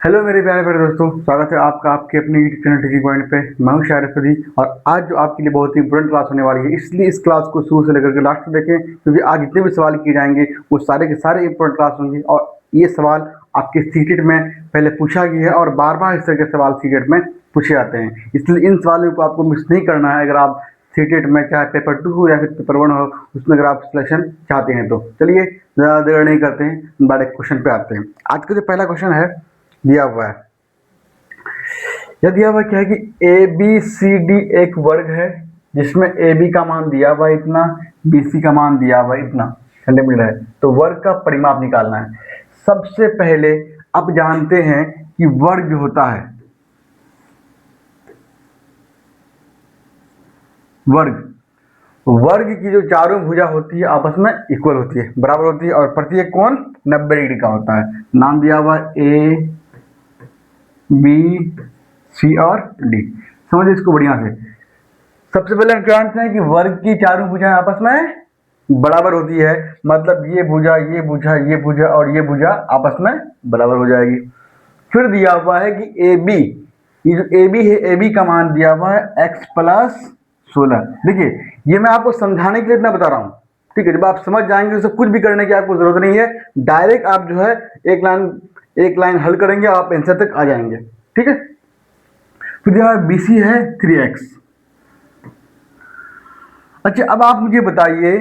Hello मेरे प्यारे प्यारे दोस्तों, स्वागत है आपका आपके अपने यूट्यूब चैनल टीचिंग पॉइंट पे। मैं हूं शारिफ अली और आज जो आपके लिए बहुत ही इंपॉर्टेंट क्लास होने वाली है, इसलिए इस क्लास को शुरू से लेकर के लास्ट तक देखें, क्योंकि आज जितने भी सवाल किए जाएंगे वो सारे के सारे इंपॉर्टेंट क्लास होंगे। और ये सवाल आपके सीटेट में पहले पूछा गया है और बार बार इस तरह के सवाल सीटेट में पूछे जाते हैं, इसलिए इन सवालों को आपको मिस नहीं करना है। अगर आप सीटेट में चाहे पेपर 2 हो या फिर पेपर 1 हो, उसमें अगर आप सिलेक्शन चाहते हैं तो चलिए ज़्यादा देर नहीं करते हैं, डायरेक्ट क्वेश्चन पे आते हैं। आज का जो पहला क्वेश्चन है दिया हुआ है, यह दिया हुआ क्या है कि ए बी सी डी एक वर्ग है जिसमें ए बी का मान दिया हुआ इतना, बी सी का मान दिया हुआ इतना सेंटीमीटर है। तो वर्ग का परिमाप निकालना है। सबसे पहले आप जानते हैं कि वर्ग जो होता है, वर्ग वर्ग की जो चारों भुजा होती है आपस में इक्वल होती है, बराबर होती है, और प्रत्येक कोण 90 डिग्री का होता है। नाम दिया हुआ ए बी सी और डी। समझिए इसको बढ़िया से। सबसे पहले हम जानते हैं कि वर्ग की चारों भुजाएं आपस में बराबर होती है, मतलब ये भुजा ये भुजा ये भुजा और ये भुजा आपस में बराबर हो जाएगी। फिर दिया हुआ है कि ए बी, ये जो ए बी है, ए बी का मान दिया हुआ है x प्लस 16। देखिए ये मैं आपको समझाने के लिए इतना बता रहा हूँ, ठीक है। जब आप समझ जाएंगे तो कुछ भी करने की आपको जरूरत नहीं है, डायरेक्ट आप जो है एक लाइन हल करेंगे, आप आंसर तक आ जाएंगे, ठीक है। फिर यहाँ बी सी है 3x। अच्छा, अब आप मुझे बताइए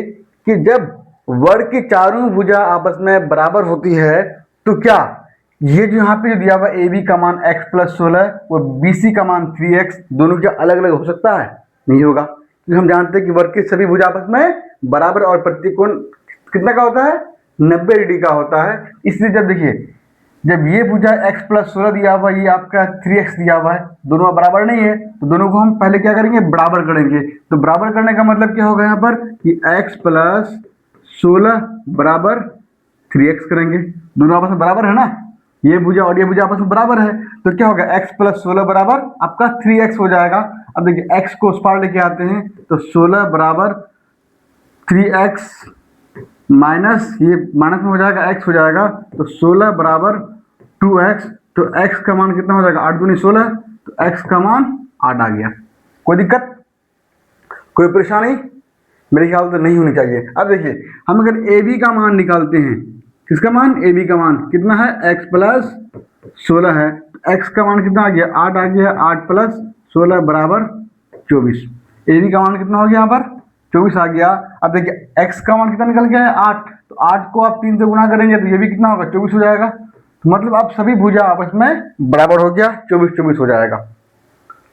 कि जब वर्ग की चारों भुजा आपस में बराबर होती है तो क्या ये जो यहाँ पे जो दिया हुआ ए बी का मान x प्लस 16 और बी सी का मान 3x दोनों क्या अलग अलग हो सकता है? नहीं होगा, क्योंकि हम जानते हैं कि वर्ग की सभी भुजा आपस में बराबर और प्रत्येक कोण कितना का होता है? 90 डिग्री का होता है। इसलिए जब देखिए, जब ये भुजा x प्लस 16 दिया हुआ, ये आपका 3x दिया हुआ है, दोनों बराबर नहीं है, तो दोनों को हम पहले क्या करेंगे? बराबर करेंगे। तो बराबर करने का मतलब क्या होगा यहाँ पर कि x प्लस 16 बराबर 3x करेंगे। दोनों आपस में बराबर है ना, ये भुजा और ये भुजा आपस में बराबर है, तो क्या होगा? x प्लस 16 बराबर आपका 3x हो जाएगा। अब देखिए x को उस पार लेके आते हैं तो 16 बराबर 3x माइनस, ये माइनस में हो जाएगा, x हो जाएगा, तो 16 बराबर 2x। तो x का मान कितना हो जाएगा? 8 दूनी 16, तो x का मान 8 आ गया। कोई दिक्कत, कोई परेशानी मेरे ख्याल से नहीं होनी चाहिए। अब देखिए हम अगर ए बी का मान निकालते हैं, किसका मान? ए बी का मान कितना है? x प्लस 16 है, x का मान कितना आ गया? 8 आ गया। 8 प्लस 16 बराबर 24। ए बी का मान कितना हो गया यहाँ पर? 24 आ गया। अब देखिए x का मान कितना निकल गया है? 8। तो 8 को आप 3 से गुना करेंगे तो ये भी कितना होगा? 24 हो जाएगा। तो मतलब आप सभी भुजा आपस में बराबर हो गया, 24 हो जाएगा,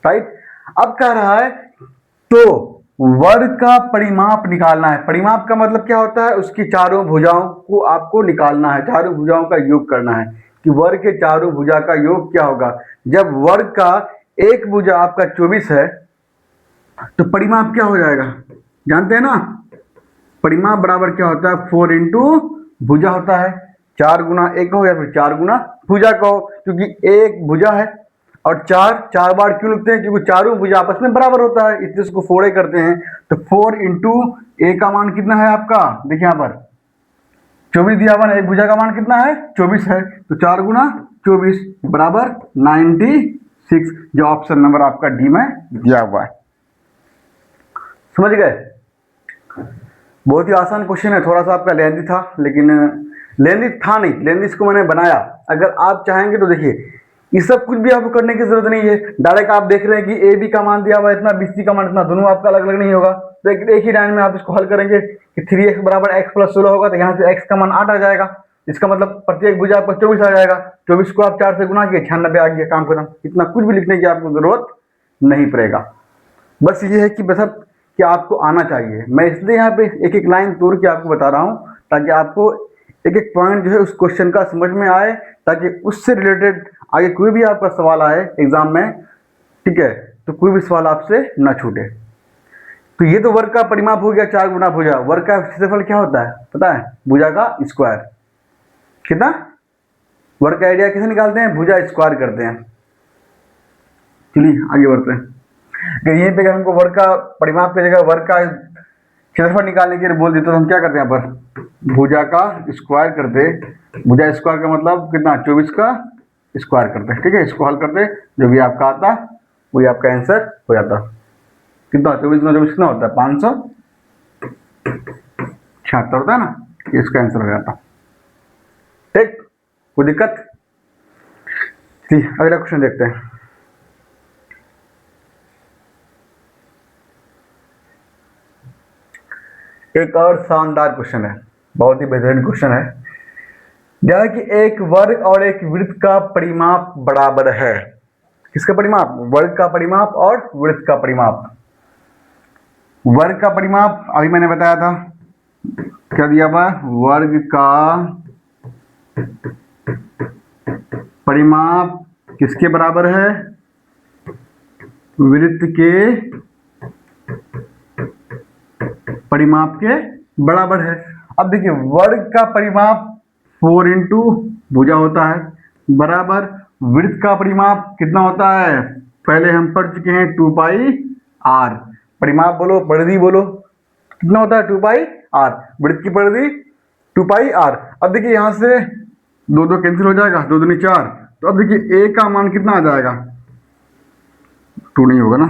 राइट। अब कह रहा है तो वर्ग का परिमाप निकालना है। परिमाप का मतलब क्या होता है? उसकी चारों भुजाओं को आपको निकालना है, चारों भुजाओं का योग करना है कि वर्ग के चारों भुजा का योग क्या होगा। जब वर्ग का एक भुजा आपका 24 है तो परिमाप क्या हो जाएगा? जानते हैं ना, परिमाप बराबर क्या होता है? 4 इंटू भुजा होता है। 4 गुना एक हो या फिर 4 गुना भुजा का हो, क्योंकि एक भुजा है और 4 बार क्यों लिखते हैं? क्योंकि चारों भुजा आपस में बराबर होता है, इसलिए इसको 4 करते हैं। तो 4 इंटू ए का मान कितना है आपका? देखिए यहाँ पर 24 दिया हुआ है, एक भुजा का मान कितना है? 24 है, तो 4 गुना 24 बराबर 96, जो ऑप्शन नंबर आपका डी में दिया हुआ है। समझ गए? बहुत ही आसान क्वेश्चन है, थोड़ा सा आपका लेंथी था, लेकिन लेंथी था नहीं, लेंथी इसको मैंने बनाया। अगर आप चाहेंगे तो देखिए ये सब कुछ भी आपको करने की जरूरत नहीं है, डायरेक्ट आप देख रहे हैं कि ए बी का मान दिया हुआ इतना, बी सी का मान इतना, दोनों आपका अलग अलग नहीं होगा, तो एक ही लाइन में आप इसको हल करेंगे कि 3x बराबर x प्लस 16 होगा, तो यहाँ से x का मान 8 आ जाएगा। इसका मतलब प्रत्येक भुजा आपका 24 आ जाएगा। 24 को आप 4 से गुना किए, 96 आ गया, काम खत्म। इतना कुछ भी लिखने की आपको जरूरत नहीं पड़ेगा। बस ये है कि बस कि आपको आना चाहिए। मैं इसलिए यहाँ पे एक एक लाइन तोड़ के आपको बता रहा हूँ ताकि आपको एक एक पॉइंट जो है उस क्वेश्चन का समझ में आए, ताकि उससे रिलेटेड आगे कोई भी आपका सवाल आए एग्जाम में, ठीक है, तो कोई भी सवाल आपसे न छूटे। तो ये तो वर्ग का परिमाप हो गया, 4 गुना भुजा। वर्ग का क्षेत्रफल क्या होता है पता है? भुजा का स्क्वायर। कितना? वर्ग का आइडिया कैसे निकालते हैं? भुजा स्क्वायर करते हैं। चलिए आगे बढ़ते हैं। यहीं पे अगर हमको वर्ग का परिमाप की जगह वर्ग का क्षेत्रफल निकालने के लिए बोल देते तो हम क्या करते हैं? यहाँ पर भुजा का स्क्वायर करते। भुजा स्क्वायर का मतलब कितना? 24 का स्क्वायर करते हैं, ठीक है, इसको हल करते जो भी आपका आता वही आपका आंसर हो जाता। कितना 24 कितना होता है 576 होता है ना, ये इसका आंसर हो जाता। ठीक, कोई दिक्कत? ठीक, अगला क्वेश्चन देखते हैं। एक और शानदार क्वेश्चन है, बहुत ही बेहतरीन क्वेश्चन है। जहाँ कि एक वर्ग और एक वृत्त का परिमाप बराबर है। किसका परिमाप? वर्ग का परिमाप और वृत्त का परिमाप। वर्ग का परिमाप अभी मैंने बताया था, क्या दिया हुआ? वर्ग का परिमाप किसके बराबर है? वृत्त के परिमाप के बराबर है। अब देखिए, वर्ग का परिमाप 4 इंटू भुजा होता है, बराबर वृत्त का परिमाप कितना होता है? पहले हम पढ़ चुके हैं 2 पाई आर। परिमाप बोलो, परिधि बोलो, कितना होता है? 2 पाई आर। वृत्त की परिधि 2 पाई आर। अब देखिए यहाँ से 2 2 कैंसिल हो जाएगा, 2 दूनी 4। तो अब देखिए ए का मान कितना आ जाएगा? 2 नहीं होगा ना,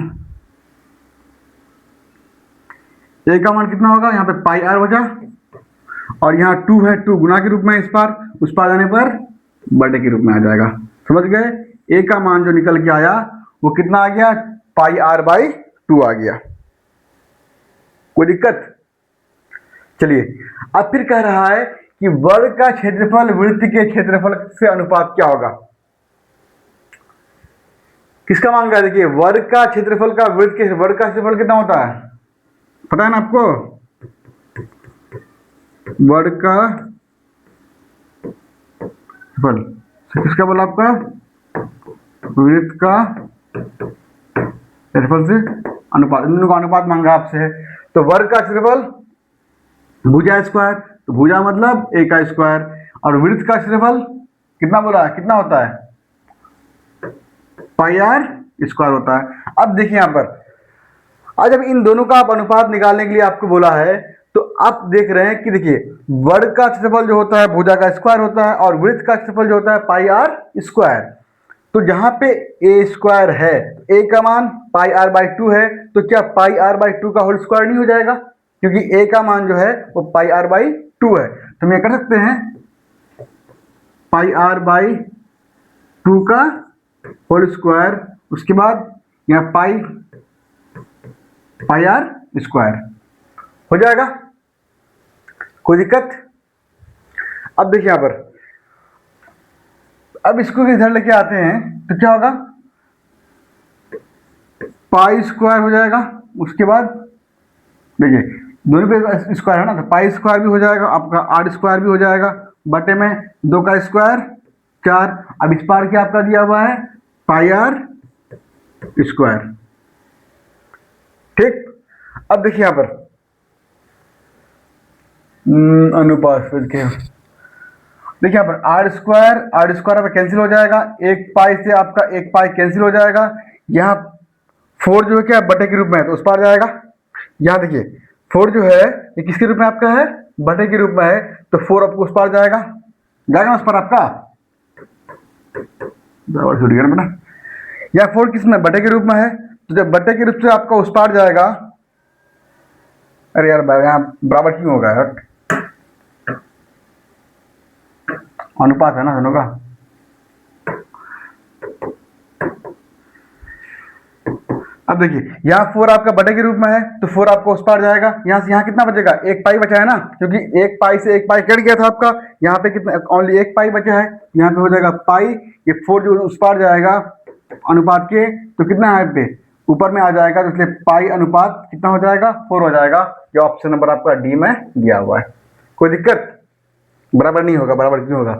ए का मान कितना होगा? यहाँ पे पाई आर बचा, और यहाँ 2 है, 2 गुना के रूप में इस पार, उस पार जाने पर बटे के रूप में आ जाएगा। समझ गए? ए का मान जो निकल के आया वो कितना आ गया? पाई आर बाई 2 आ गया। कोई दिक्कत? चलिए, अब फिर कह रहा है कि वर्ग का क्षेत्रफल वृत्त के क्षेत्रफल से अनुपात क्या होगा? किसका मांग रहा है? देखिए, वर्ग का क्षेत्रफल का वृत्त के वर्ग का क्षेत्रफल कितना होता है? पता है ना आपको? वर्ग का क्षेत्रफल किसका बोला? आपका वृत्त का क्षेत्रफल से अनुपात। इन दोनों का अनुपात मांगा आपसे है। तो वर्ग का क्षेत्रफल भुजा स्क्वायर, तो भुजा मतलब ए का स्क्वायर, और वृत्त का क्षेत्रफल कितना बोला? कितना होता है? पाई आर स्क्वायर होता है। अब देखिए यहाँ पर, आज जब इन दोनों का आप अनुपात निकालने के लिए आपको बोला है, तो आप देख रहे हैं कि देखिए, वर्ग का क्षेत्रफल जो होता है भुजा का स्क्वायर होता है, और वृत्त का क्षेत्रफल जो होता है पाई आर स्क्वायर। तो जहां पे ए स्क्वायर है, ए का मान पाई आर बाई 2 है, तो क्या पाई आर बाई 2 का होल स्क्वायर नहीं हो जाएगा? क्योंकि ए का मान जो है वो पाई आर बाई 2 है। तो हम ये कर सकते हैं पाई आर बाई 2 का होल स्क्वायर, उसके बाद यहाँ पाई आर स्क्वायर हो जाएगा। कोई दिक्कत? अब देखिए यहाँ पर, अब इसको इधर लेके आते हैं तो क्या होगा? पाई स्क्वायर हो जाएगा। उसके बाद देखिए, दोनों पे स्क्वायर है ना, तो पाई स्क्वायर भी हो जाएगा, आपका आर स्क्वायर भी हो जाएगा, बटे में 2 का स्क्वायर 4। अब इस पार क्या आपका दिया हुआ है? पाई आर स्क्वायर। ठीक, अब देखिए यहाँ पर अनुपात के, देखिए यहाँ पर आर स्क्वायर आपका कैंसिल हो जाएगा, एक पाई से आपका एक पाई कैंसिल हो जाएगा। यहाँ 4 जो है क्या बटे के रूप में है, तो उस पार जाएगा। यहाँ देखिए 4 जो है ये किसके रूप में आपका है? बटे के रूप में है, तो 4 आपको उस पार जाएगा ना उस पर आपका छूट गया ना। यहाँ 4 किस में? बटे के रूप में है, तो जब बटे के रूप से आपका उस पार जाएगा, अरे यार यहाँ बराबर क्यों होगा यार? अनुपात है ना दोनों का। अब देखिए, यहाँ 4 आपका बटे के रूप में है, तो 4 आपको उस पार जाएगा। यहाँ से यहाँ कितना बचेगा? एक पाई बचा है ना, क्योंकि एक पाई से एक पाई कट गया था आपका। यहाँ पे कितना? ओनली एक पाई बचा है। यहाँ पे हो जाएगा पाई, ये 4 जो उस पार जाएगा अनुपात के, तो कितना है पे ऊपर में आ जाएगा, तो इसलिए पाई अनुपात कितना हो जाएगा? 4 हो जाएगा। ये ऑप्शन नंबर आपका डी में दिया हुआ है। कोई दिक्कत? बराबर नहीं होगा। बराबर क्यों होगा?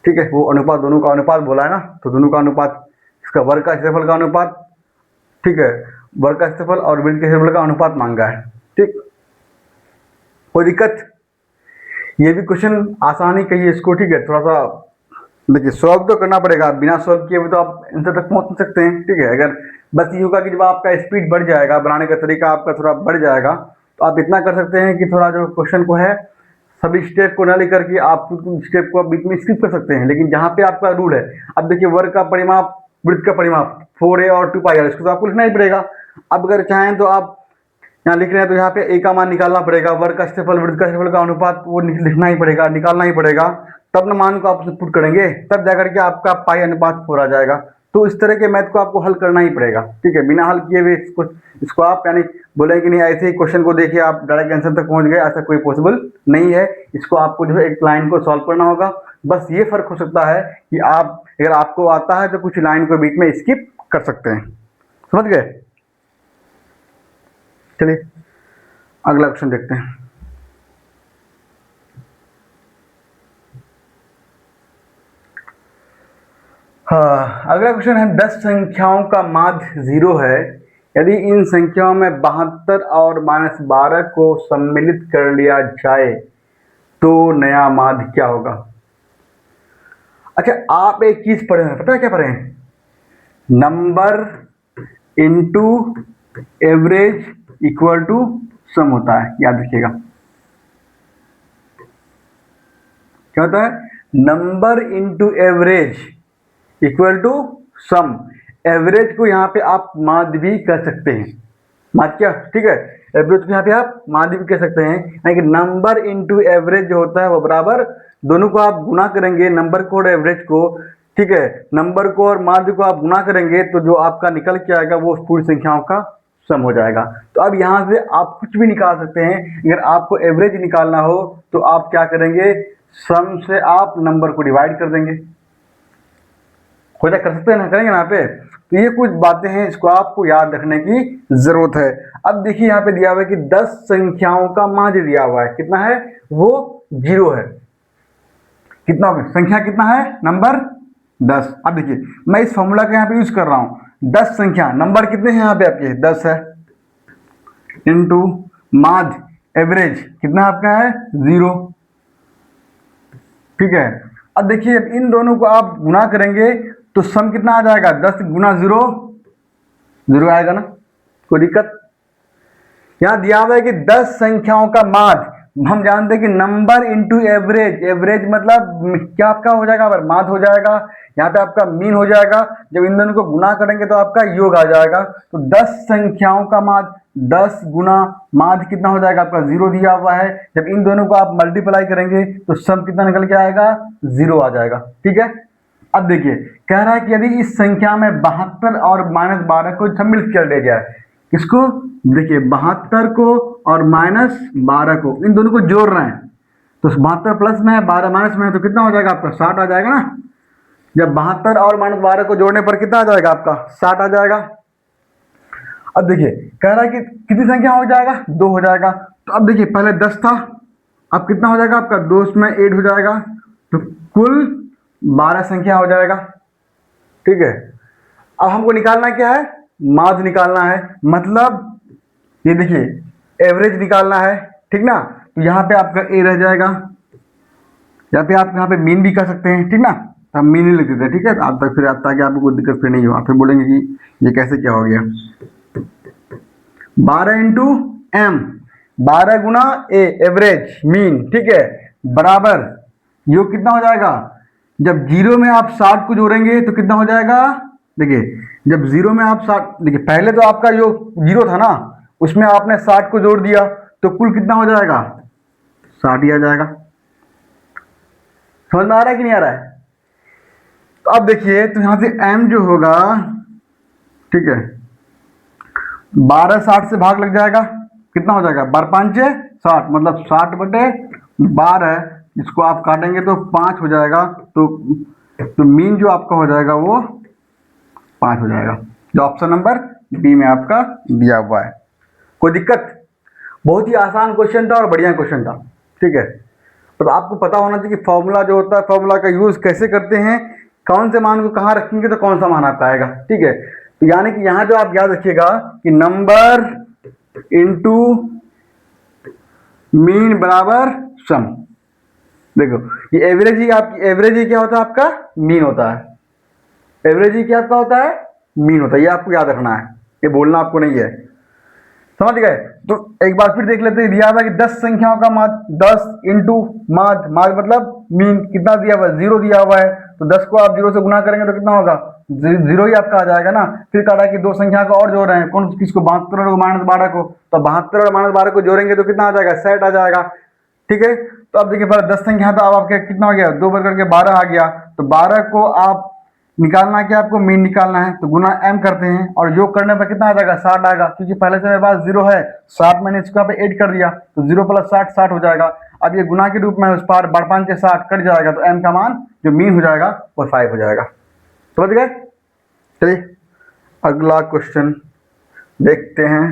ठीक है, वो अनुपात, दोनों का अनुपात बोला है ना, तो दोनों का अनुपात, इसका वर्ग का क्षेत्रफल का अनुपात, ठीक है, वर्ग का क्षेत्रफल और वृत्त के क्षेत्रफल का अनुपात मांगा है। ठीक, कोई दिक्कत? ये भी क्वेश्चन आसानी कहिए इसको, ठीक है। थोड़ा सा देखिए, सॉल्व तो करना पड़ेगा, बिना सॉल्व किए हुए तो आप आंसर तक पहुंच सकते हैं। ठीक है, अगर बस ये होगा कि जब आपका स्पीड बढ़ जाएगा, बनाने का तरीका आपका थोड़ा बढ़ जाएगा, तो आप इतना कर सकते हैं कि थोड़ा जो क्वेश्चन को है सभी स्टेप को न लेकर के आप स्टेप को बीच में स्किप कर सकते हैं, लेकिन जहाँ पे आपका रूल है, अब देखिए वर्ग का परिमाप, वृत्त का परिमाप 4a और 2πr, इसको तो आपको लिखना ही पड़ेगा। अब अगर चाहें तो आप यहाँ लिख रहे हैं तो यहाँ पे a का मान निकालना पड़ेगा, वर्ग का क्षेत्रफल वृत्त का क्षेत्रफल का अनुपात वो लिखना ही पड़ेगा, निकालना ही पड़ेगा, तब ना मान को आप उसमें पुट करेंगे, तब जाकर के आपका पाई अनुपात 4 आ जाएगा। तो इस तरह के मैथ को आपको हल करना ही पड़ेगा, ठीक है। बिना हल किए हुए इसको आप यानी बोले कि नहीं ऐसे ही क्वेश्चन को देखिए आप डायरेक्ट आंसर तक पहुंच गए, ऐसा कोई पॉसिबल नहीं है। इसको आपको जो है एक लाइन को सॉल्व करना होगा। बस ये फर्क हो सकता है कि आप अगर आपको आता है तो कुछ लाइन को बीच में स्किप कर सकते हैं, समझ गए। चलिए अगला क्वेश्चन देखते हैं। हाँ, अगला क्वेश्चन है 10 संख्याओं का माध्य 0 है, यदि इन संख्याओं में 72 और -12 को सम्मिलित कर लिया जाए तो नया माध्य क्या होगा। अच्छा, आप एक चीज पढ़े हैं, पता है क्या पढ़े हैं? Number into average equal to sum होता है, याद रखिएगा। क्या होता है? Number into average equal to sum. Average को यहाँ पे आप माध्य भी कह सकते हैं, माध्य क्या, ठीक है। एवरेज को यहाँ पे आप माध्य भी कह सकते हैं, यानी कि नंबर इनटू एवरेज जो होता है वो बराबर, दोनों को आप गुना करेंगे, नंबर को और एवरेज को, ठीक है। नंबर को और माध्य को आप गुना करेंगे तो जो आपका निकल के आएगा वो पूरी संख्याओं का सम हो जाएगा। तो अब यहाँ से आप कुछ भी निकाल सकते हैं। अगर आपको एवरेज निकालना हो तो आप क्या करेंगे, सम से आप नंबर को डिवाइड कर देंगे, हो जाए, कर सकते हैं ना, करेंगे ना यहाँ पे। तो ये कुछ बातें हैं, इसको आपको याद रखने की जरूरत है। अब देखिए यहाँ पे दिया हुआ है कि 10 संख्याओं का माध्य दिया हुआ है, कितना है वो 0 है। कितना होगा, संख्या कितना है, नंबर 10। अब देखिए मैं इस फॉर्मूला का यहाँ पे यूज कर रहा हूँ, 10 संख्या, नंबर कितने हैं यहाँ पे आपके 10 है, इंटू माध्य एवरेज कितना आपका है 0, ठीक है। अब देखिए इन दोनों को आप गुना करेंगे तो सम कितना आ जाएगा, 10 गुना 0 0 आएगा ना, कोई दिक्कत। यहां दिया हुआ है कि 10 संख्याओं का माध्य, हम जानते हैं कि नंबर इंटू एवरेज, एवरेज मतलब क्या आपका हो जाएगा, माध्य हो जाएगा, यहाँ पे आपका मीन हो जाएगा। जब इन दोनों को गुना करेंगे तो आपका योग आ जाएगा। तो 10 संख्याओं का माध्य 10 गुना माध्य कितना हो जाएगा आपका 0 दिया हुआ है। जब इन दोनों को आप मल्टीप्लाई करेंगे तो सम कितना निकल के आएगा 0 आ जाएगा, ठीक है। अब देखिए कह रहा है कि यदि इस संख्या में 72 और -12 को सम्मिलित कर लिया जाए, किसको, देखिए 72 को और -12 को, इन दोनों को जोड़ रहे हैं, तो 72 प्लस में है 12 माइनस में है, तो कितना हो जाएगा आपका 60 आ जाएगा ना। जब 72 और -12 को जोड़ने पर कितना आ जाएगा आपका 60 आ जाएगा। अब देखिए कह रहा है कि कितनी संख्या हो जाएगा 2 हो जाएगा। तो अब देखिए पहले 10 था, अब कितना हो जाएगा आपका 2 में 8 हो जाएगा, तो कुल 12 संख्या हो जाएगा, ठीक है। अब हमको निकालना क्या है, माध्य निकालना है, मतलब ये देखिए एवरेज निकालना है, ठीक ना। तो यहाँ पे आपका ए रह जाएगा, यहाँ पे आप यहाँ पे मीन भी कर सकते हैं, ठीक ना। तो हम मीन ही लिख देते हैं, ठीक है। आप तक फिर ताकि आपको कोई दिक्कत फिर नहीं हो, आप फिर बोलेंगे कि ये कैसे क्या हो गया। 12 इंटू एम, 12 गुना ए एवरेज मीन, ठीक है, बराबर योग कितना हो जाएगा, जब 0 में आप 60 को जोड़ेंगे तो कितना हो जाएगा, देखिए जब 0 में आप 60, देखिए पहले तो आपका योग 0 था ना, उसमें आपने 60 को जोड़ दिया तो कुल कितना हो जाएगा 60 ही आ जाएगा। समझ में आ रहा है कि नहीं आ रहा है। तो अब देखिए तो यहां से m जो होगा, ठीक है, 12 60 से भाग लग जाएगा, कितना हो जाएगा 12 5 60, मतलब 60 बटे 12, इसको आप काटेंगे तो 5 हो जाएगा। तो मीन जो आपका हो जाएगा वो 5 हो जाएगा, जो ऑप्शन नंबर बी में आपका दिया हुआ है। कोई दिक्कत, बहुत ही आसान क्वेश्चन था और बढ़िया क्वेश्चन था, ठीक है। तो आपको पता होना चाहिए कि फॉर्मूला जो होता है, फॉर्मूला का यूज कैसे करते हैं, कौन से मान को कहाँ रखेंगे तो कौन सा मान आपका आएगा, ठीक है। तो यानी कि यहाँ जो आप याद रखिएगा कि नंबर इनटू मीन बराबर सम। देखो ये एवरेज ही आपकी, एवरेज ही क्या होता है आपका मीन होता है, एवरेज ही क्या आपका होता है मीन होता है, ये आपको याद रखना है, ये बोलना आपको नहीं है। समझ गए। तो एक बार फिर देख लेते हैं, दिया हुआ है कि 10 संख्याओं का माध्य 10 इंटू माध्य मतलब मीन कितना दिया हुआ है, 0 दिया हुआ है। तो 10 को आप 0 से गुना करेंगे तो कितना होगा, 0 ही आपका आ जाएगा ना। फिर कह रहा है कि दो संख्या का और जोड़ रहे हैं, कौन किसको, 72 और -12 को। तो 72 और -12 को जोड़ेंगे तो कितना आ जाएगा, 60 आ जाएगा। ठीक है, तो अब देखिए पहले 10 संख्या तो अब आपके कितना हो गया, 2 बढ़ करके 12 आ गया। तो 12 को आप निकालना है, क्या आपको मीन निकालना है, तो गुना m करते हैं और योग करने पर कितना आ जाएगा, 60 आएगा। क्योंकि पहले से मेरे पास 0 है, 60 मैंने इसको यहाँ पे ऐड कर दिया, तो 0 + 60 60 हो जाएगा। अब ये गुना के रूप में उस पार 5 से 60 कट जाएगा, तो m का मान जो मीन हो जाएगा वो 5 हो जाएगा। समझ गए। चलिए अगला क्वेश्चन देखते हैं।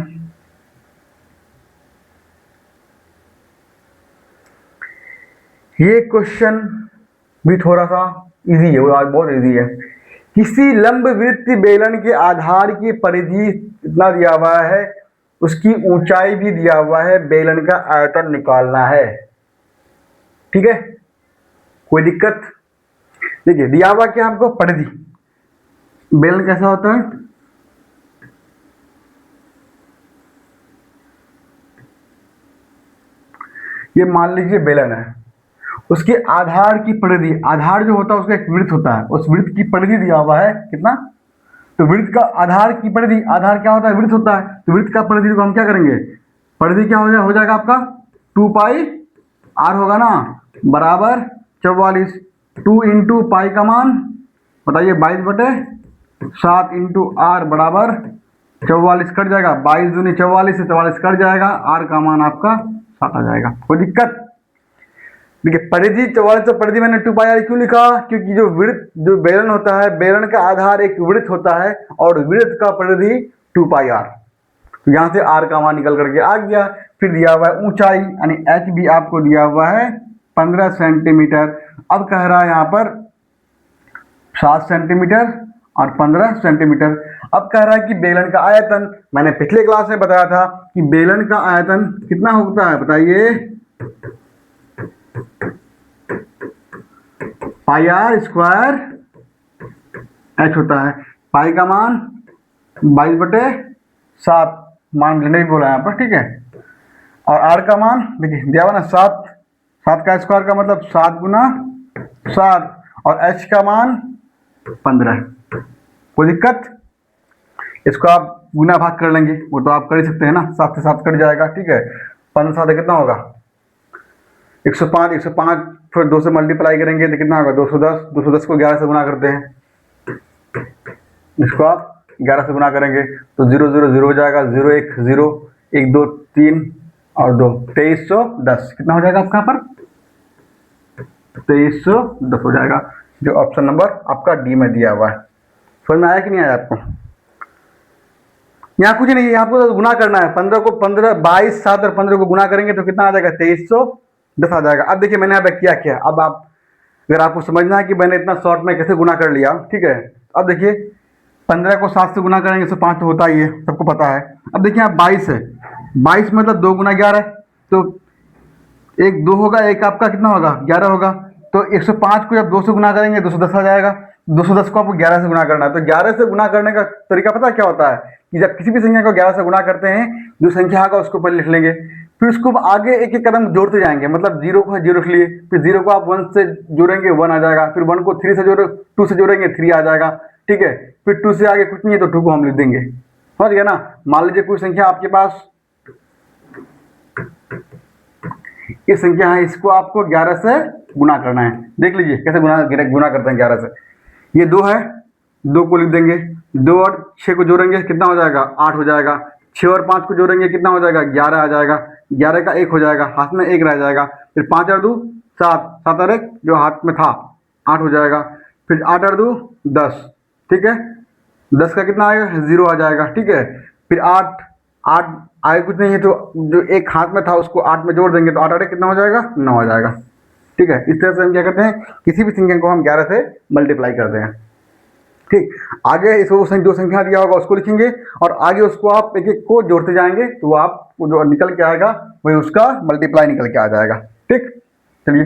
ये क्वेश्चन भी थोड़ा सा इजी है, वो आज बहुत इजी है। किसी लंबवृत्तीय बेलन के आधार की परिधि इतना दिया हुआ है, उसकी ऊंचाई भी दिया हुआ है, बेलन का आयतन निकालना है। ठीक है, कोई दिक्कत। देखिए दिया हुआ क्या हमको, परिधि। बेलन कैसा होता है, ये मान लीजिए बेलन है, उसके आधार की परिधि, आधार जो होता है उसका एक वृत्त होता है, उस वृत्त की परिधि दिया हुआ है कितना। तो वृत्त का आधार की परिधि, आधार क्या होता है, वृत्त होता है। तो वृत्त का परिधि को हम क्या करेंगे, परिधि क्या हो जाएगा आपका 2 पाई r होगा ना, बराबर 44। 2 इंटू पाई का मान बताइए 22/7 इंटू r बराबर 44, कट जाएगा 22 दूनी 44 से 44 कट जाएगा, r का मान आपका 7 आ जाएगा। कोई दिक्कत। देखिए परिधि 44, तो परिधि मैंने 2 पाई r क्यों लिखा, क्योंकि जो वृत्त, जो बेलन होता है, बेलन का आधार एक वृत्त होता है और वृत्त का परिधि 2 पाई r। तो यहाँ से r का मान निकल करके आ गया। फिर दिया हुआ है ऊंचाई, यानी h भी आपको दिया हुआ है 15 सेंटीमीटर। अब कह रहा है यहाँ पर 7 सेंटीमीटर और 15 सेंटीमीटर। अब कह रहा है कि बेलन का आयतन, मैंने पिछले क्लास में बताया था कि बेलन का आयतन कितना होता है, बताइए, पाई r स्क्वायर h होता है। पाई का मान 22/7 मान लेने भी बोला यहाँ पर, ठीक है। और r का मान देखिए दिया हुआ ना 7, 7 का स्क्वायर का मतलब 7 गुना 7, और h का मान 15। कोई दिक्कत। इसको आप गुना भाग कर लेंगे, वो तो आप कर ही सकते हैं ना, 7 से 7 कट जाएगा, ठीक है। 15 7 कितना होगा 105, 105 फिर 2 से मल्टीप्लाई करेंगे तो कितना होगा 210, 210 को 11 से गुना करते हैं, इसको आप 11 से गुना करेंगे तो 0 0 0 हो जाएगा, 0 1 0, 1 2 3 और 2, 2310 कितना हो जाएगा आपका यहाँ पर 2310 हो जाएगा, जो ऑप्शन नंबर आपका डी में दिया हुआ है। समझ में आया कि नहीं आया आपको। यहाँ कुछ नहीं है, आपको तो गुना करना है, 15 को 15, 22 7 और 15 को गुना करेंगे तो कितना आ जाएगा 2310 आ जाएगा। अब देखिए मैंने यहाँ पे किया क्या, अब आप, अगर आपको समझना है कि मैंने इतना शॉर्ट में कैसे गुना कर लिया, ठीक है। अब देखिए 15 को 7 से गुना करेंगे 105 तो होता ही है, सबको पता है। अब देखिए आप 22 है, 22 मतलब 2 गुना 11, तो एक 2 होगा, एक आपका कितना होगा 11 होगा। तो 105 को जब 2 से गुना करेंगे 210 आ जाएगा। 210 को आपको 11 से गुना करना है। तो 11 से गुना करने का तरीका पता क्या होता है, कि जब किसी भी संख्या को 11 से गुना करते हैं, जो संख्या का उसको पहले लिख लेंगे, फिर उसको आगे एक एक कदम जोड़ते जाएंगे। मतलब 0 को 0 रख लिए, फिर 0 को आप 1 से जोड़ेंगे 1 आ जाएगा, फिर 1 को 3 से जोड़े 2 से जोड़ेंगे 3 आ जाएगा, ठीक है। फिर 2 से आगे कुछ नहीं है तो 2 को हम लिख देंगे। समझ गया ना। मान लीजिए कोई संख्या आपके पास, ये संख्या है, इसको आपको 11 से गुना करना है। देख लीजिए कैसे गुना करते हैं 11 से। ये 2 है, 2 को लिख देंगे, 2 और 6 को जोड़ेंगे कितना हो जाएगा 8 हो जाएगा, 6 और 5 को जोड़ेंगे कितना हो जाएगा 11 आ जाएगा, 11 का 1 हो जाएगा, हाथ में 1 रह जाएगा। फिर 5 और 2 7, 7 और 1 जो हाथ में था 8 हो जाएगा। फिर 8 और 2 10, ठीक है। 10 का कितना आएगा 0 आ जाएगा, ठीक है। फिर 8 8 आगे कुछ नहीं है, तो जो एक हाथ में था उसको 8 में जोड़ देंगे तो 8 8 कितना हो जाएगा 9 आ जाएगा, ठीक है। इस तरह से हम क्या करते हैं, किसी भी संख्या को हम 11 से मल्टीप्लाई करते हैं, ठीक। आगे इसको जो संख्या दिया होगा उसको लिखेंगे और आगे उसको आप एक एक को जोड़ते जाएंगे, तो वो आप जो निकल के आएगा वही उसका मल्टीप्लाई निकल के आ जाएगा, ठीक। चलिए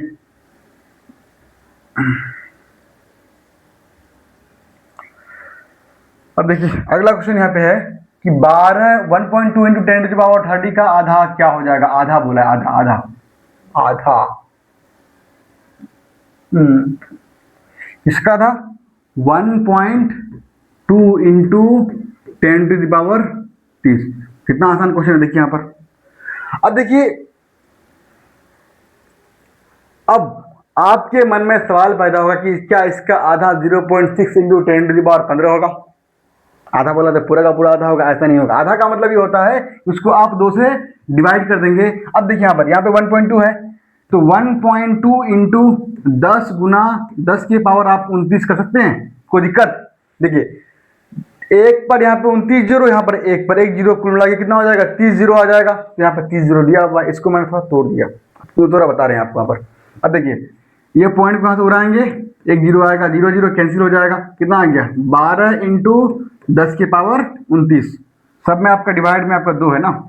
अब देखिए अगला क्वेश्चन यहाँ पे है कि 1.2 इंटू 10⁻30 का आधा क्या हो जाएगा, आधा बोला है, आधा आधा आधा। इसका था 1.2 इंटू 10⁻30। कितना आसान क्वेश्चन है देखिए यहां पर। अब देखिए, अब आपके मन में सवाल पैदा होगा कि क्या इसका आधा 0.6 इंटू 10⁻15 होगा। आधा बोला तो पूरा का पूरा आधा होगा, ऐसा नहीं होगा। आधा का मतलब ये होता है उसको आप 2 से डिवाइड कर देंगे। अब देखिए यहाँ पे 1.2 है, तो 1.2 इंटू 10 गुना 10 की पावर आप 29 कर सकते हैं, कोई दिक्कत। देखिए एक पर यहाँ पे 29 जीरो, यहाँ पर एक जीरो, कुल मिला के कितना हो जाएगा, 30 जीरो आ जाएगा। तो यहाँ पे 30 जीरो दिया हुआ, इसको मैंने थोड़ा तोड़ दिया, तो थोड़ा बता रहे हैं आपको यहाँ पर। अब देखिए ये पॉइंट कहाँ से उड़ाएंगे, एक जीरो आएगा, जीरो जीरो कैंसिल हो जाएगा, कितना आ गया 12 इंटू 10 की पावर 29। सब में आपका डिवाइड में आपका 2 है ना।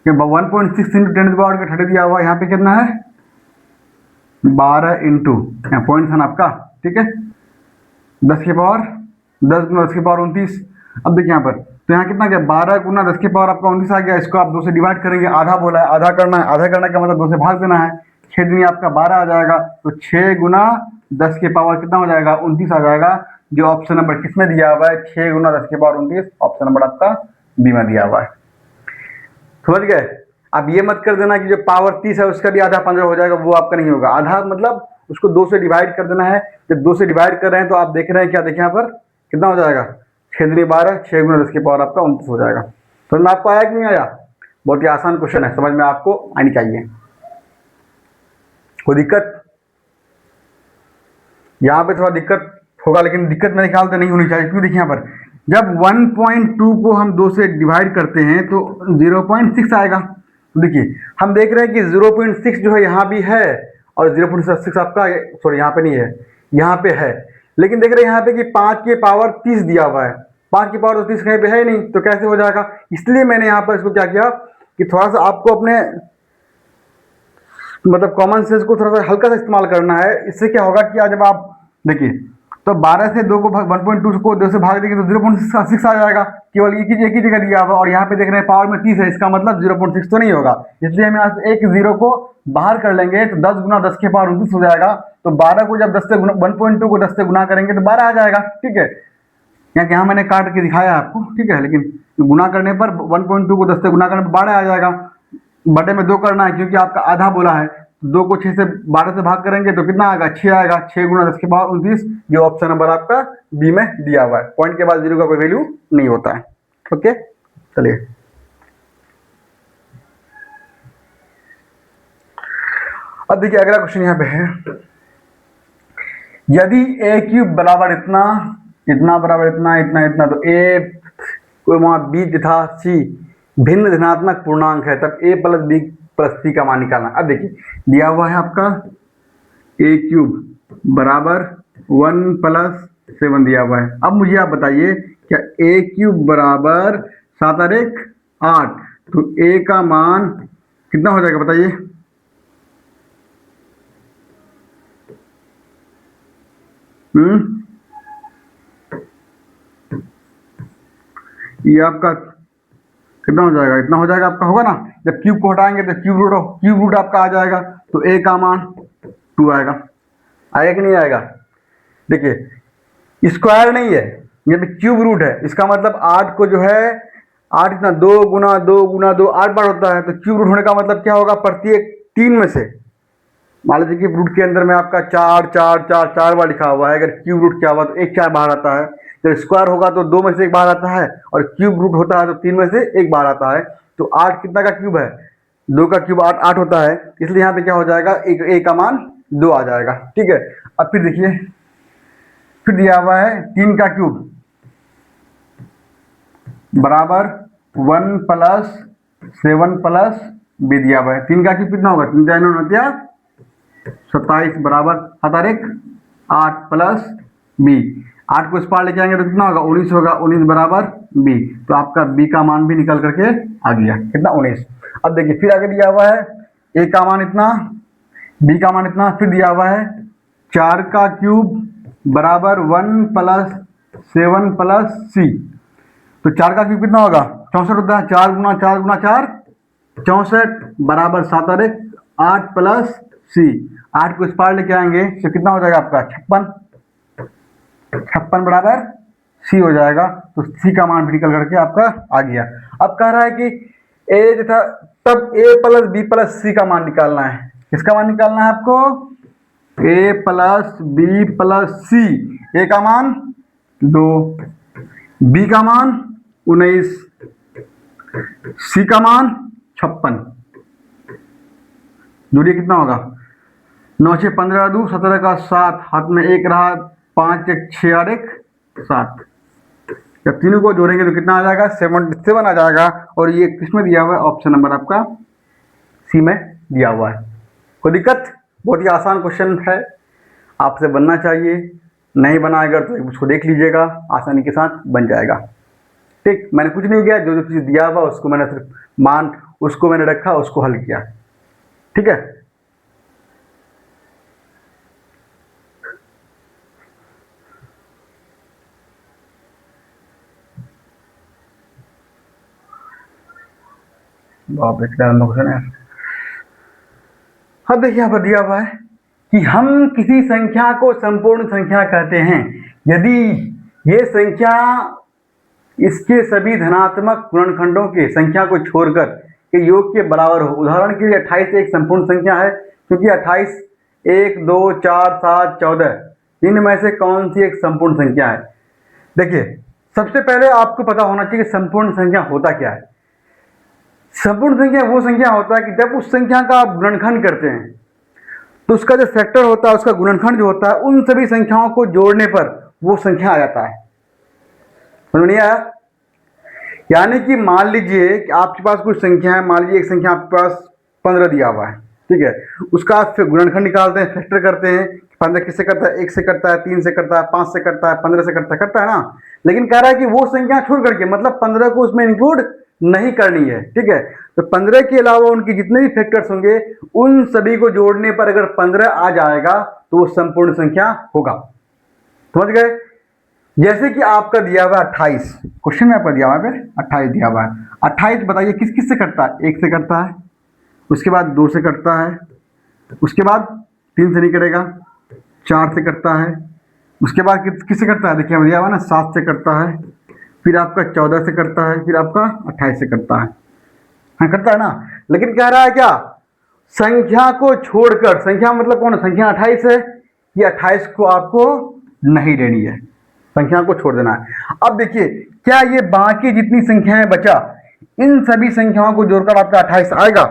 ये 1.6 इंटू 10⁻30 दिया हुआ, यहाँ पे कितना है 12 इंटू, यहाँ पॉइंट था ना आपका, ठीक है, 10 की पावर 10 गुना 10 की पावर 29। अब देखिए यहाँ पर, तो यहाँ कितना गया 12 गुना 10 की पावर आपका 29 आ गया। इसको आप 2 से डिवाइड करेंगे, आधा बोला है, आधा करना है, आधा करने का मतलब 2 से भाग देना है। 6 दूनी आपका 12 आ जाएगा, तो 6 गुना 10 की पावर कितना हो जाएगा 29 आ जाएगा। जो ऑप्शन नंबर किसमें दिया हुआ है, 6 गुना 10 की पावर 29, ऑप्शन नंबर आपका बी में दिया हुआ है। समझ गए। अब ये मत कर देना कि जो पावर 30 है उसका भी आधा 15 हो जाएगा, वो आपका नहीं होगा। आधा मतलब उसको 2 से डिवाइड कर देना है। जब 2 से डिवाइड कर रहे हैं तो आप देख रहे हैं क्या, देखिए यहाँ पर कितना हो जाएगा 6 दूनी 12, 6 गुना 10 की पावर आपका 29 हो जाएगा। समझ में आपको आया कि नहीं आया। बहुत ही आसान क्वेश्चन है, समझ में आपको आनी चाहिए, कोई दिक्कत। यहाँ पे थोड़ा दिक्कत होगा, लेकिन दिक्कत मेरे ख्याल से नहीं होनी चाहिए। क्यों, देखिए यहाँ पर जब 1.2 को हम 2 से डिवाइड करते हैं तो 0.6 आएगा। तो देखिए हम देख रहे हैं कि 0.6 जो है यहाँ भी है, और 0.6 आपका सॉरी यहाँ पे नहीं है, यहाँ पे है। लेकिन देख रहे हैं यहाँ पे कि 5 की पावर 30 दिया हुआ है, 5 की पावर 30 कहीं पे है ही नहीं, तो कैसे हो जाएगा। इसलिए मैंने यहाँ पर इसको क्या किया कि थोड़ा सा आपको अपने मतलब कॉमन सेंस को थोड़ा सा हल्का सा इस्तेमाल करना है। इससे क्या होगा कि आज जब आप देखिए, तो 12 से 2 को 1.2 को 2 से भाग देंगे तो 0.6 आ जाएगा, केवल एक ही जगह दिया हुआ। और यहाँ पे देख रहे हैं पावर में 30 है, इसका मतलब 0.6 तो नहीं होगा। इसलिए हम यहाँ से एक जीरो को बाहर कर लेंगे, तो 10 गुना 10 की पावर 29 हो जाएगा। तो 12 को जब 10 से 1.2 को 10 से गुना करेंगे तो 12 आ जाएगा, ठीक है। यहाँ मैंने काट के दिखाया आपको, ठीक है, लेकिन गुना करने पर 1.2 को 10 से गुना करने पर 12 आ जाएगा। बटे में 2 करना है क्योंकि आपका आधा बोला है। 2 को 6 से 12 से भाग करेंगे तो कितना आएगा 6 आएगा, 6 गुना 10 की पावर 29। ये ऑप्शन नंबर आपका बी में दिया हुआ है। पॉइंट के बाद जीरो का कोई वैल्यू नहीं होता है। ओके, चलिए अब देखिए अगला क्वेश्चन यहाँ पे है, यदि ए क्यूब बराबर इतना, इतना बराबर इतना, इतना इतना, तो ए कोई वहां बी तथा सी भिन्न धनात्मक पूर्णांक है, तब ए प्लस बी प्लस सी का मान निकालना। अब देखिए दिया हुआ है आपका ए क्यूब बराबर 1 + 7 दिया हुआ है। अब मुझे आप बताइए क्या ए क्यूब बराबर 7 और 1 8, तो ए का मान कितना हो जाएगा बताइए। ये आपका कितना हो जाएगा, इतना हो जाएगा आपका, होगा ना। जब क्यूब को हटाएंगे तो क्यूब रूट आपका आ जाएगा, तो ए का मान 2 आएगा। आएगा कि नहीं आएगा। देखिए स्क्वायर नहीं है, ये भी क्यूब रूट है। इसका मतलब 8 को जो है 8 इतना 2 गुना 2 गुना 2 8 बार होता है। तो क्यूब रूट होने का मतलब क्या होगा, प्रत्येक 3 में से, मान लीजिए कि रूट के अंदर में आपका 4 4 4 4 बार लिखा हुआ है। अगर क्यूब रूट क्या हुआ तो एक 4 बाहर आता है। जब स्क्वायर होगा तो 2 में से 1 बाहर आता है, और क्यूब रूट होता है तो 3 में से 1 बाहर आता है। तो 8 कितना का क्यूब है, 2 का क्यूब 8 होता है। इसलिए यहाँ पे क्या हो जाएगा, एक ए का मान 2 आ जाएगा, ठीक है। अब फिर देखिए, फिर दिया हुआ है 3 का क्यूब बराबर 1 + 7 + बी दिया हुआ है। 3 का क्यूब कितना होगा, 3 × 9 = 27 बराबर 7 और 1 8 + बी। 8 को इस पार लेके आएंगे तो कितना होगा, 19 होगा। 19 बराबर बी, तो आपका बी का मान भी निकल करके आ गया, कितना, 19। अब देखिए फिर आगे दिया हुआ है ए का मान इतना, बी का मान इतना, फिर दिया हुआ है 4 का क्यूब बराबर 1 प्लस 7 प्लस सी। तो 4 का क्यूब कितना होगा, 64 होता है। 4 गुना 4 गुना 4 64 बराबर 7 और 1 8 प्लस सी। 8 को इस पार लेके आएंगे तो कितना हो जाएगा आपका 56, 56 बराबर सी हो जाएगा। तो सी का मान भी निकल करके आपका आ गया। अब कह रहा है कि ए था, तब ए प्लस बी प्लस सी का मान निकालना है। किसका मान निकालना है आपको, ए प्लस बी प्लस सी। ए का मान 2, बी का मान 19, सी का मान 56। दूरी कितना होगा, 9 6 15 2 17 का 7, हाथ में 1 रहा, 5 1 6 और 1 7। जब तीनों को जोड़ेंगे तो कितना आ जाएगा, 77 आ जाएगा। और ये किसमें दिया हुआ है, ऑप्शन नंबर आपका सी में दिया हुआ है। कोई दिक्कत, बहुत ही आसान क्वेश्चन है, आपसे बनना चाहिए। नहीं बना अगर तो उसको देख लीजिएगा, आसानी के साथ बन जाएगा। ठीक, मैंने कुछ नहीं किया, जो जो चीज़ दिया हुआ उसको मैंने सिर्फ मान उसको मैंने रखा, उसको हल किया। ठीक है, बाप रे कितना लंबा क्वेश्चन है। अब देखिए यहाँ पर दिया हुआ है कि हम किसी संख्या को संपूर्ण संख्या कहते हैं यदि ये संख्या इसके सभी धनात्मक गुणनखंडों के संख्या को छोड़कर के योग के बराबर हो। उदाहरण के लिए 28 एक संपूर्ण संख्या है, क्योंकि 28 1 2 4 7 14 इनमें से कौन सी एक संपूर्ण संख्या है। देखिए सबसे पहले आपको पता होना चाहिए कि संपूर्ण संख्या होता क्या है। संपूर्ण संख्या वो संख्या होता है कि जब उस संख्या का आप गुणनखंड करते हैं तो उसका जो फैक्टर होता है, उसका गुणनखंड जो होता है, उन सभी संख्याओं को जोड़ने पर वो संख्या आ जाता है। समझ नहीं आया? यानी कि मान लीजिए कि आपके पास कुछ संख्या है, मान लीजिए एक संख्या आपके पास 15 दिया हुआ है, ठीक है, उसका आप फिर गुणनखंड निकालते हैं, फैक्टर करते हैं। 15 किससे करता है, 1 से करता है, 3 से करता है, 5 से करता है, 15 से करता है ना। लेकिन कह रहा है कि वो संख्या छोड़ करके, मतलब 15 को उसमें इंक्लूड नहीं करनी है। ठीक है, तो 15 के अलावा उनके जितने भी फैक्टर्स होंगे उन सभी को जोड़ने पर अगर 15 आ जाएगा तो वो संपूर्ण संख्या होगा। समझ गए? जैसे कि आपका दिया हुआ 28, क्वेश्चन में आपका दिया हुआ है 28 दिया हुआ है। 28 बताइए किस किस से करता है, 1 से करता है, उसके बाद 2 से करता है, उसके बाद 3 से नहीं करेगा, 4 से करता है, उसके बाद किससे करता है, देखिए दिया हुआ ना 7 से करता है, फिर आपका 14 से करता है, फिर आपका 28 से करता है। हाँ करता है ना। लेकिन कह रहा है क्या, संख्या को छोड़कर, संख्या मतलब कौन है, संख्या 28 है, ये 28 को आपको नहीं लेनी है, संख्या को छोड़ देना है। अब देखिए क्या ये बाकी जितनी संख्याएं बचा, इन सभी संख्याओं को जोड़कर आपका 28 आएगा।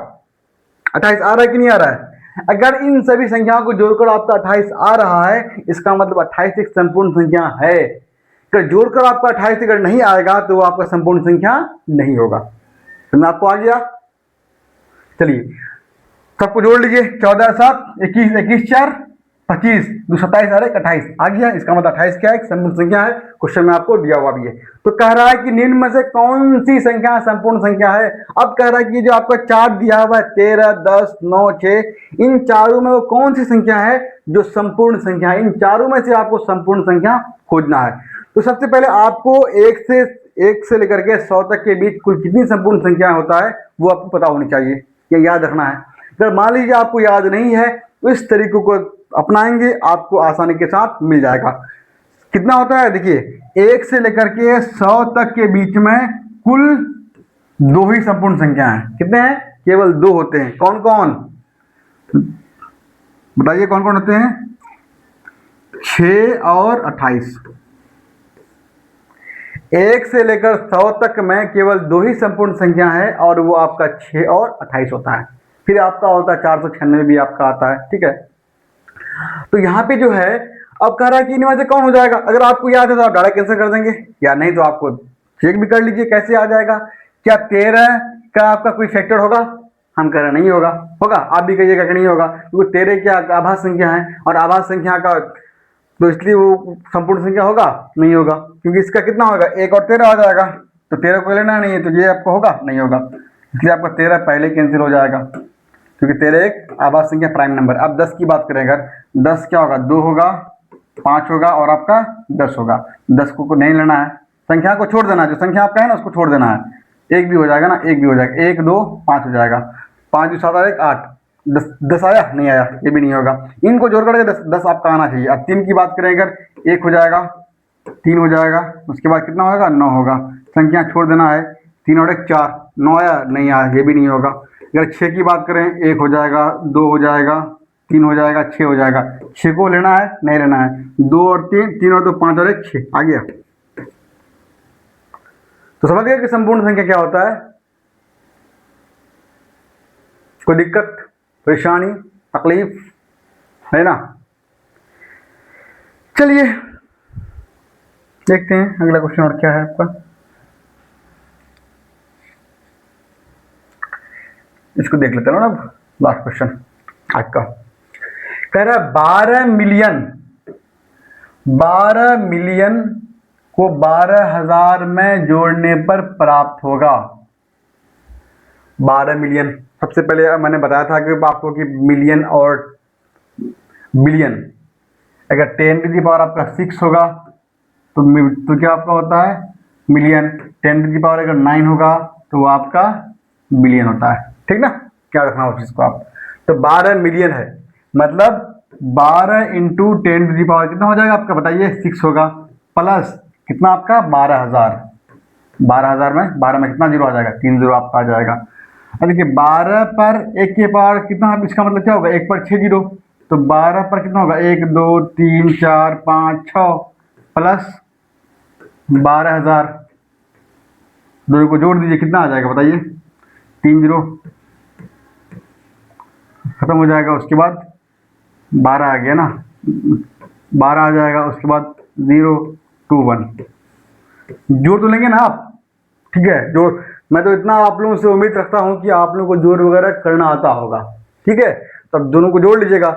28 आ रहा है कि नहीं आ रहा है? अगर इन सभी संख्याओं को जोड़कर आपका 28 आ रहा है, इसका मतलब 28 एक संपूर्ण संख्या है। अगर जोड़कर आपका 28 अगर नहीं आएगा तो वो आपका संपूर्ण संख्या नहीं होगा। तो मैं आपको आ गया, चलिए सबको जोड़ लीजिए। 14 7 21 21 4 25 2 27 और 1 28 आ गया। इसका मतलब 28 क्या है, एक संपूर्ण संख्या है। क्वेश्चन में आपको दिया हुआ भी है। तो कह रहा है कि निम्न में से कौन सी संख्या संपूर्ण संख्या है। अब कह रहा है कि जो आपका 4 दिया हुआ है 13 10 9 6, इन चारों में वो कौन सी संख्या है जो संपूर्ण संख्या है। इन चारों में से आपको संपूर्ण संख्या खोजना है। तो सबसे पहले आपको 1 से लेकर के 100 तक के बीच कुल कितनी संपूर्ण संख्या होता है वो आपको पता होनी चाहिए, या याद रखना है। अगर मान लीजिए आपको याद नहीं है तो इस तरीकों को अपनाएंगे, आपको आसानी के साथ मिल जाएगा। कितना होता है, देखिए 1 से लेकर के 100 तक के बीच में कुल 2 ही संपूर्ण संख्या हैं। कितने हैं, केवल 2 होते हैं। कौन कौन बताइए, कौन कौन होते हैं, 6 और 28। 1 से लेकर 100 तक में केवल 2 ही संपूर्ण संख्या है और वो आपका 6 और 28 होता है। फिर आपका होता है 496 भी आपका आता है। ठीक है, तो यहाँ पे जो है अब कह रहा है कि इनमें से कौन हो जाएगा। अगर आपको याद है तो आप डायरेक्ट कैंसिल कर देंगे, या नहीं तो आपको चेक भी कर लीजिए कैसे आ जाएगा। क्या 13 का आपका कोई फैक्टर होगा, हम कह रहे नहीं होगा। होगा, आप भी कहिएगा कि नहीं होगा, क्योंकि 13 क्या आभास संख्या है और आभास संख्या का तो इसलिए वो संपूर्ण संख्या होगा नहीं होगा, क्योंकि इसका कितना होगा 1 और 13 आ जाएगा, तो 13 को लेना नहीं है, तो ये आपको होगा नहीं होगा, इसलिए आपका 13 पहले कैंसिल हो जाएगा, क्योंकि 13 एक आभाज्य संख्या प्राइम नंबर। अब 10 की बात करें, अगर 10 क्या होगा 2 होगा, 5 होगा और आपका 10 होगा। 10 को नहीं लेना है, संख्या को छोड़ देना है, जो संख्या आपका है ना उसको छोड़ देना है, एक भी हो जाएगा ना, एक भी हो जाएगा, 1 2 5 हो जाएगा, 5 2 7 1 8, 10 आया नहीं आया, ये भी नहीं होगा, इनको जोड़ करके 10 आपका आना चाहिए। अब 3 की बात करें, अगर 1 हो जाएगा, 3 हो जाएगा, उसके बाद कितना होगा 9 होगा, संख्या छोड़ देना है, 3 और 1 4, 9 आया नहीं आया, ये भी नहीं होगा। अगर 6 की बात करें, 1 हो जाएगा, 2 हो जाएगा, 3 हो जाएगा, 6 हो जाएगा, 6 को लेना है नहीं लेना है, 2 और 3, 3 और 2 5 और 1 6 आ गया। तो समझ गए कि संपूर्ण संख्या क्या होता है। कोई दिक्कत परेशानी तकलीफ है ना। चलिए देखते हैं अगला क्वेश्चन और क्या है आपका। इसको देख लेते हैं ना, अब लास्ट क्वेश्चन आज का कह रहा है 12 मिलियन को 12,000 में जोड़ने पर प्राप्त होगा। 12 मिलियन, सबसे पहले मैंने बताया था कि आपको कि मिलियन और बिलियन, अगर 10 टू दी पावर आपका 6 होगा तो क्या आपका होता है मिलियन, 10 टू दी पावर अगर 9 होगा तो वो आपका बिलियन होता है, ठीक ना, क्या रखना उस चीज को आप। तो 12 मिलियन है, मतलब 12 इंटू 10 टू दी पावर कितना हो जाएगा आपका बताइए, 6 होगा, प्लस कितना आपका 12,000, 12,000 में 12 में कितना जीरो आ जाएगा, 3 जीरो आपका आ जाएगा। अब देखिए 12 पर 1 के पावर कितना, इसका मतलब क्या होगा 1 पर 6 जीरो, तो 12 पर कितना होगा 1 2 3 4 5 6 प्लस 12,000, दोनों को जोड़ दीजिए कितना आ जाएगा बताइए, 3 जीरो खत्म हो जाएगा, उसके बाद 12 आ गया ना, 12 आ जाएगा, उसके बाद 0 2 1 जोड़ तो लेंगे ना आप, ठीक है। जोड़ मैं तो इतना आप लोगों से उम्मीद रखता हूं कि आप लोगों को जोड़ वगैरह करना आता होगा, ठीक है। तब दोनों को जोड़ लीजिएगा।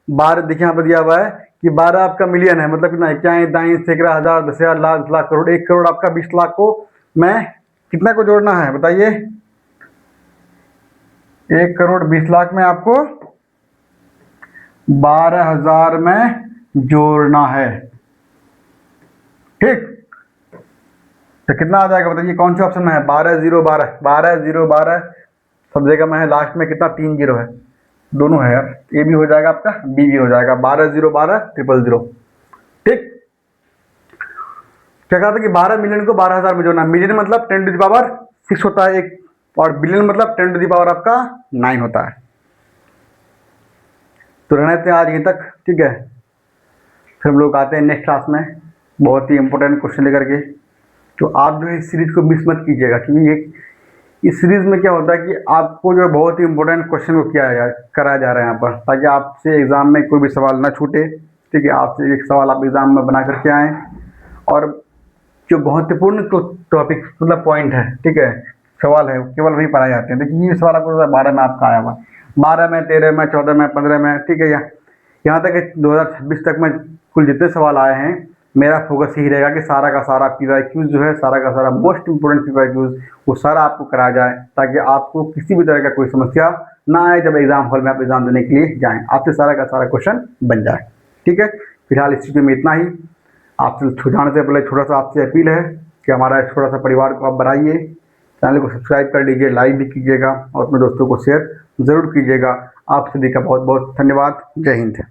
12 देखिए यहाँ पर दिया हुआ है कि 12 आपका मिलियन है, मतलब कितना, इक्यावन दाइन सैकड़ा हजार 10,000 लाख 10 लाख करोड़, 1 करोड़ आपका 20 लाख को मैं कितना को जोड़ना है बताइए, 1 करोड़ 20 लाख में आपको 12,000 में जोड़ना है, ठीक। तो कितना आ जाएगा बताइए, कौन से ऑप्शन में है, 12 0 12, 12 0 12 सब जगह में है, लास्ट में कितना 3 जीरो है, दोनों है यार, ए भी हो जाएगा आपका बी भी हो जाएगा, 12 0 12 000, ठीक। क्या कहा था कि 12 मिलियन को 12,000 में जोड़ना, मिलियन मतलब 10 टू द पावर 6 होता है एक, और बिलियन मतलब 10 टू द पावर आपका 9 होता है। तो रहने थे आज यहीं तक, ठीक है। फिर हम लोग आते हैं नेक्स्ट क्लास में बहुत ही इंपॉर्टेंट क्वेश्चन लेकर के। तो आप जो है इस सीरीज को मिस मत कीजिएगा, क्योंकि इस सीरीज में क्या होता है कि आपको जो बहुत ही इंपॉर्टेंट क्वेश्चन को कराया जा रहा है यहाँ पर, ताकि आपसे एग्जाम में कोई भी सवाल ना छूटे, ठीक है। आपसे एक सवाल आप एग्जाम में बना करके आएँ, और जो महत्वपूर्ण टॉपिक मतलब पॉइंट है, ठीक है, सवाल है, केवल वही पढ़ाए जाते हैं। देखिए ये सवाल आपको 12 में आपका आया हुआ, 12 में 13 में 14 में 15 में, ठीक है। यहाँ तक कि 2026 तक में कुल जितने सवाल आए हैं, मेरा फोकस यही रहेगा कि सारा का सारा PYQs जो है, सारा का सारा मोस्ट इंपोर्टेंट PYQs वो सारा आपको कराया जाए, ताकि आपको किसी भी तरह का कोई समस्या ना आए जब एग्जाम हॉल में आप एग्जाम देने के लिए जाएं, आपसे सारा का सारा क्वेश्चन बन जाए, ठीक है। फिलहाल इस वीडियो में इतना ही। आपसे जाने से पहले छोटा सा आपसे अपील है कि हमारा छोटा सा परिवार को आप बढ़ाइए, चैनल को सब्सक्राइब कर लीजिए, लाइक भी कीजिएगा और अपने दोस्तों को शेयर ज़रूर कीजिएगा। आप सभी का बहुत बहुत धन्यवाद। जय हिंद।